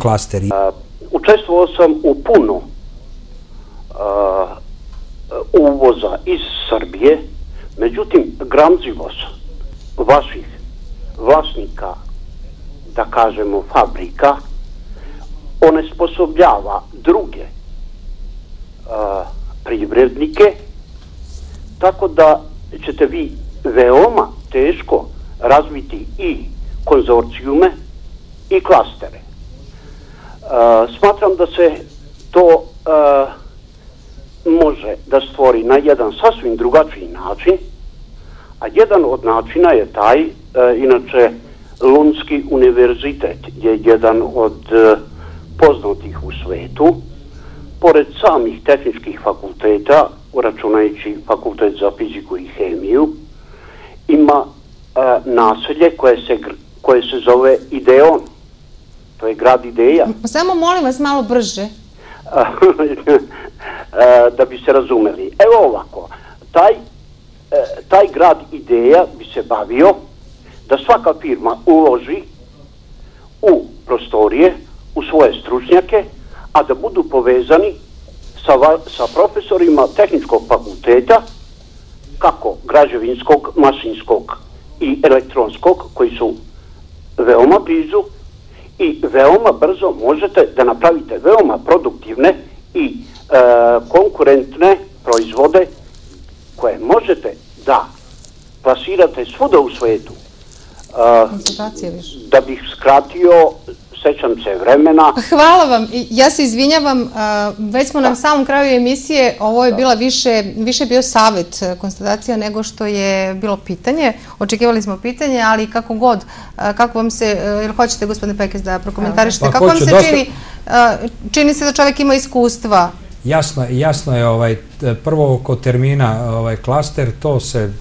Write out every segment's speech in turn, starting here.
klasteri. Učestvovao sam u puno uvoza iz Srbije, međutim gramzivost vaših vlasnika, da kažemo fabrika, onesposobljava druge privrednike, tako da ćete vi veoma teško razviti i konzorcijume i klastere. Smatram da se to može da stvori na jedan sasvim drugačiji način, a jedan od načina je taj, inače Lundski univerzitet je jedan od poznatih u svetu, pored samih tehničkih fakulteta, računajući fakultet za fiziku i hemiju, ima naselje koje se zove Ideon. To je grad ideja. Samo molim vas malo brže. Da bi se razumeli. Evo ovako, taj grad ideja bi se bavio da svaka firma uloži u prostorije, u svoje stručnjake, a da budu povezani sa profesorima tehničkog fakulteta, kako građevinskog, mašinskog i elektronskog, koji su veoma blizu i veoma brzo možete da napravite veoma produktivne i konkurentne proizvode koje možete da plasirate svuda u svetu. Da bih skratio, sećam se vremena. Hvala vam. Ja se izvinjavam, već smo na samom kraju emisije, ovo je bila više bio savjet, konstatacija, nego što je bilo pitanje. Očekivali smo pitanje, ali kako god, kako vam se, ili hoćete, gospodine Pekez, da prokomentarišete, kako vam se čini se da čovjek ima iskustva? Jasno je, prvo kod termina klaster, to se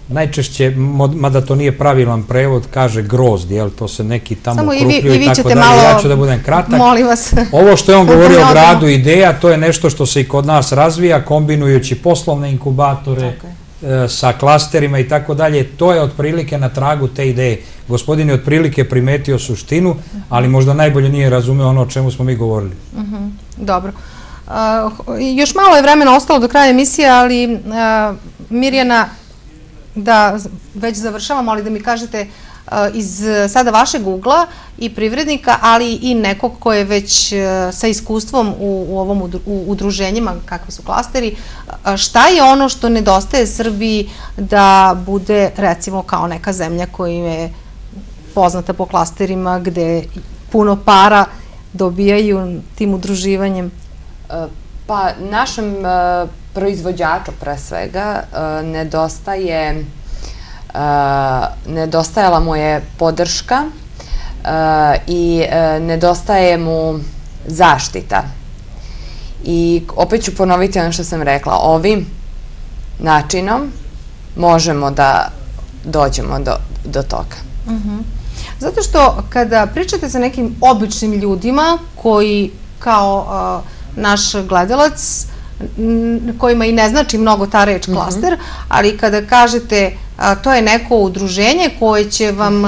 najčešće, mada to nije pravilan prevod, kaže grozd, jel, to se neki tamo ukrupljuju i tako dalje. Ja ću da budem kratak. Molim vas. Ovo što je on govorio o gradu ideja, to je nešto što se i kod nas razvija, kombinujući poslovne inkubatore sa klasterima i tako dalje. To je otprilike na tragu te ideje. Gospodin je otprilike primetio suštinu, ali možda najbolje nije razumeo ono o čemu smo mi govorili. Dobro. Još malo je vremena ostalo do kraja emisije, ali Mirjana, da već završavam, ali da mi kažete iz sada vašeg ugla i privrednika, ali i nekog ko je već sa iskustvom u ovom udruženjima, kakvi su klasteri, šta je ono što nedostaje Srbiji da bude, recimo, kao neka zemlja koja je poznata po klasterima, gde puno para dobijaju tim udruživanjem? Pa našem proizvođaču pre svega nedostajala mu je podrška i nedostaje mu zaštita. I opet ću ponoviti ono što sam rekla, ovim načinom možemo da dođemo do toga. Zato što kada pričate sa nekim običnim ljudima koji kao naš gledalac, kojima i ne znači mnogo ta reč klaster, ali kada kažete to je neko udruženje koje će vam,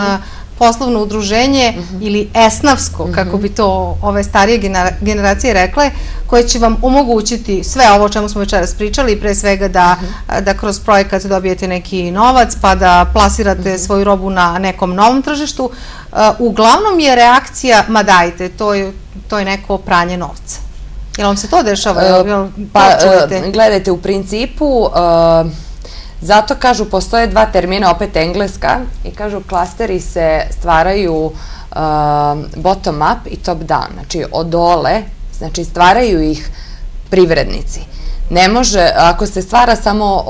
poslovno udruženje ili esnavsko, kako bi to ove starije generacije rekle, koje će vam omogućiti sve ovo o čemu smo večeras pričali, pre svega da kroz projekat dobijete neki novac, pa da plasirate svoju robu na nekom novom tržištu. Uglavnom je reakcija, ma dajte, to je neko pranje novca. Jel vam se to dešava? Pa, gledajte, u principu, zato kažu, postoje dva termina, opet engleska, i kažu klasteri se stvaraju bottom up i top down, znači od dole, znači stvaraju ih privrednici. Ne može, ako se stvara samo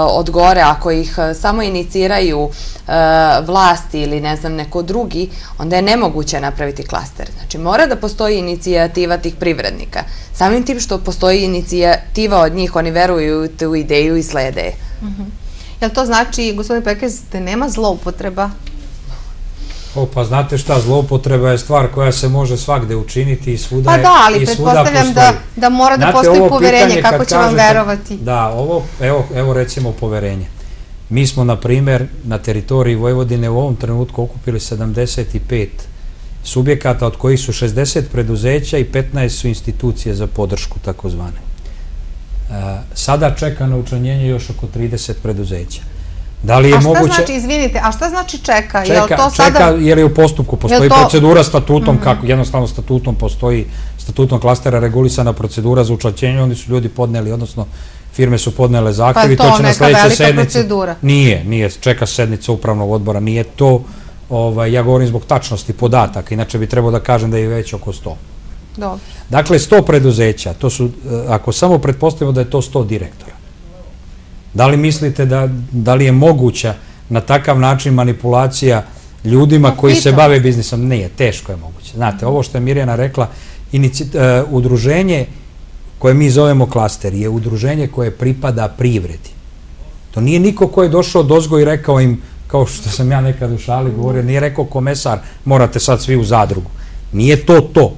od gore, ako ih samo iniciraju vlasti ili ne znam neko drugi, onda je nemoguće napraviti klaster. Znači mora da postoji inicijativa tih privrednika. Samim tim što postoji inicijativa od njih, oni veruju u tu ideju i slede. Jel to znači, gospodin Pekez, da nema zloupotreba? Pa znate šta, zloupotreba je stvar koja se može svagde učiniti i svuda postoji. Pa da, ali pretpostavljam da mora da postoji poverenje, kako će vam verovati? Da, evo recimo poverenje. Mi smo, na primjer, na teritoriji Vojvodine u ovom trenutku okupili 75 subjekata, od kojih su 60 preduzeća i 15 su institucije za podršku, takozvane. Sada čeka na učlanjenje još oko 30 preduzeća. Da li je moguće... A šta znači, izvinite, a šta znači čeka? Čeka jer je u postupku, postoji procedura statutom, kako jednostavno statutom postoji, statutom klastera regulisana procedura za učlanjenje, oni su ljudi podneli, odnosno firme su podnele zahtev i to će na sledećoj sednici... Pa je to neka velika procedura? Nije, čeka sednica upravnog odbora, nije to, ja govorim zbog tačnosti podataka, inače bi trebao da kažem da je već oko 100. Dobro. Dakle, 100 preduzeća, to su, ako samo pretpostavimo da je to 100 direktora, da li mislite da li je moguća na takav način manipulacija ljudima koji se bave biznisom? Nije, teško je moguće. Znate, ovo što je Mirjana rekla, udruženje koje mi zovemo klaster je udruženje koje pripada privredi. To nije niko ko je došao dozgo i rekao im, kao što sam ja nekad u šali govorio, nije rekao komesar, morate sad svi u zadrugu. Nije to.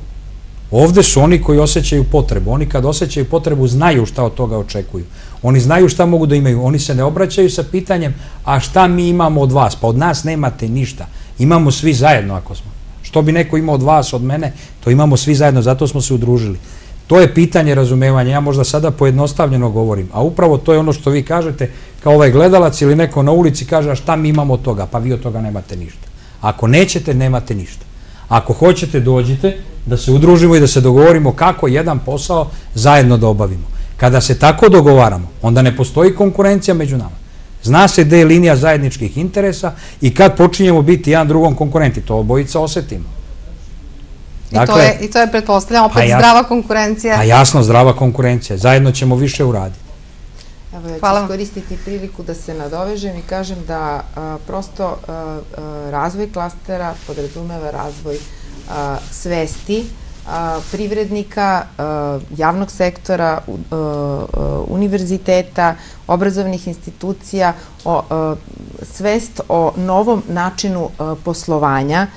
Ovde su oni koji osjećaju potrebu. Oni kad osjećaju potrebu znaju šta od toga očekuju. Oni znaju šta mogu da imaju. Oni se ne obraćaju sa pitanjem, a šta mi imamo od vas? Pa od nas nemate ništa. Imamo svi zajedno ako smo. Što bi neko imao od vas, od mene, to imamo svi zajedno, zato smo se udružili. To je pitanje razumevanja. Ja možda sada pojednostavljeno govorim, a upravo to je ono što vi kažete, kao ovaj gledalac ili neko na ulici kaže, a šta mi imamo od toga? Pa vi od toga nemate ništa. Ako nećete, nemate ništa. Ako hoćete, dođite da se udružimo i da se dogovorimo kako jedan posao zajedno da obavimo. Kada se tako dogovaramo, onda ne postoji konkurencija među nama. Zna se gde je linija zajedničkih interesa i kad počinjemo biti jedan drugom konkurenti, to obojica osetimo. I to je, pretpostavljamo, opet zdrava konkurencija. A jasno, zdrava konkurencija. Zajedno ćemo više uraditi. Evo, ja ću iskoristiti priliku da se nadovežem i kažem da prosto razvoj klastera podrazumeva razvoj svesti privrednika, javnog sektora, univerziteta, obrazovnih institucija, svest o novom načinu poslovanja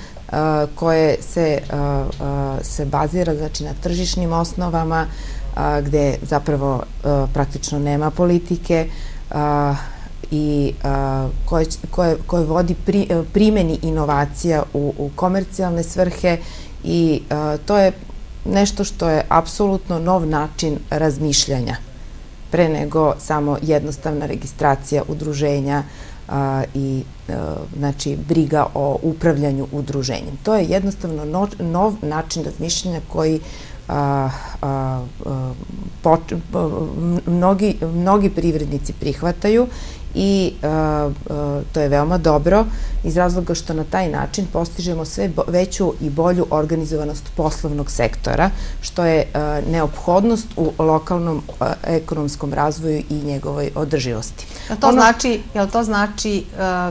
koje se bazira na tržišnim osnovama, gde zapravo praktično nema politike i koje vodi primeni inovacija u komercijalne svrhe i to je nešto što je apsolutno nov način razmišljanja pre nego samo jednostavna registracija udruženja i znači briga o upravljanju udruženjem. To je jednostavno nov način razmišljanja koji mnogi privrednici prihvataju i to je veoma dobro iz razloga što na taj način postižemo sve veću i bolju organizovanost poslovnog sektora, što je neophodnost u lokalnom ekonomskom razvoju i njegovoj održivosti. Jel to znači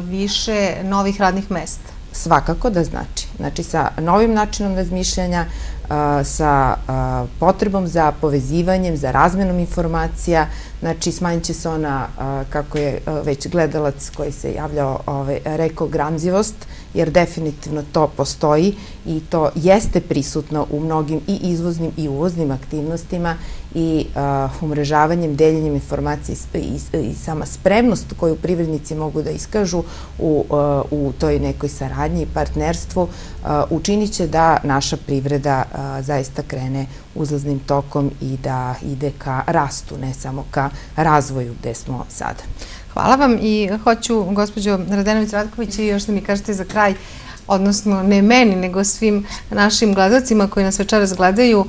više novih radnih mesta? Svakako da znači. Znači, sa novim načinom razmišljanja, sa potrebom za povezivanjem, za razmenom informacija, znači smanjit će se ona, kako je već gledalac koji se javljao rekao, gramzivost, jer definitivno to postoji i to jeste prisutno u mnogim i izvoznim i uvoznim aktivnostima i umrežavanjem, deljenjem informacija i sama spremnost koju privrednici mogu da iskažu u toj nekoj saradnji i partnerstvu učinit će da naša privreda zaista krene uzlaznim tokom i da ide ka rastu, ne samo ka razvoju gde smo sada. Hvala vam i hoću, gospođo Radenović-Ratković, još da mi kažete za kraj, odnosno ne meni, nego svim našim gledalcima koji nas večeras gledaju,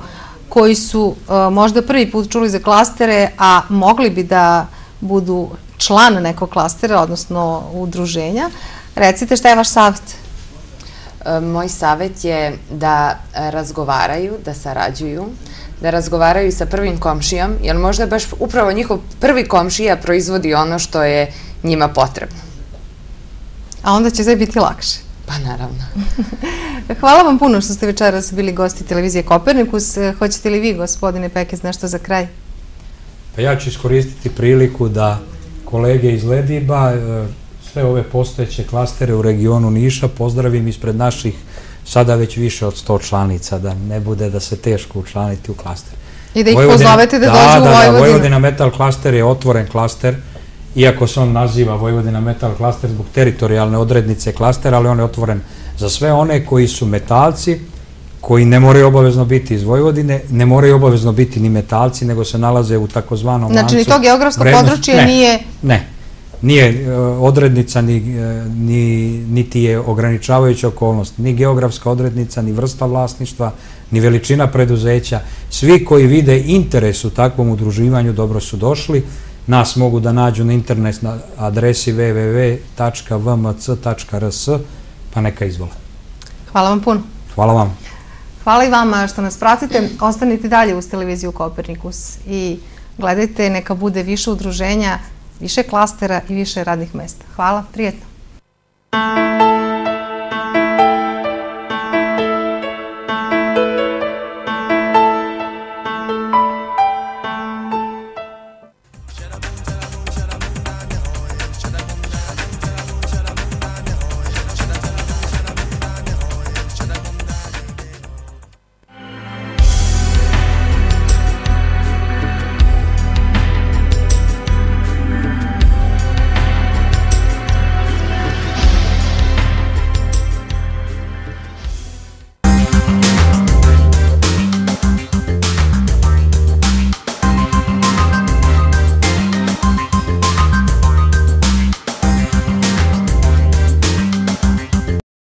koji su možda prvi put čuli za klastere, a mogli bi da budu član nekog klastera, odnosno udruženja. Recite, šta je vaš savjet? Moj savjet je da razgovaraju, da sarađuju, da razgovaraju sa prvim komšijom, jer možda baš upravo njihov prvi komšija proizvodi ono što je njima potrebno. A onda će sve biti lakše. Pa naravno. Hvala vam puno što ste večeras bili gosti televizije Kopernikus. Hoćete li vi, gospodine Pekez, nešto za kraj? Pa ja ću iskoristiti priliku da kolege iz Lediba, sve ove postojeće klastere u regionu Niša pozdravim ispred naših sada već više od 100 članica, da ne bude da se teško učlaniti u klaster. I da ih pozovete da dođu u Vojvodinu. Da, Vojvodina Metal klaster je otvoren klaster, iako se on naziva Vojvodina Metal klaster zbog teritorijalne odrednice klastera, ali on je otvoren za sve one koji su metalci, koji ne moraju obavezno biti iz Vojvodine, ne moraju obavezno biti ni metalci, nego se nalaze u takozvanom lancu. Znači, ni to geografsko područje nije... Ne, nije odrednica, niti je ograničavajuća okolnost, ni geografska odrednica, ni vrsta vlasništva, ni veličina preduzeća. Svi koji vide interes u takvom udruživanju dobro su došli. Nas mogu da nađu na internet na adresi www.vmc.rs, pa neka izvole. Hvala vam puno. Hvala vam. Hvala i vama što nas pratite. Ostanite dalje uz televiziju Kopernikus i gledajte, neka bude više udruženja, više klastera i više radnih mesta. Hvala, prijetno.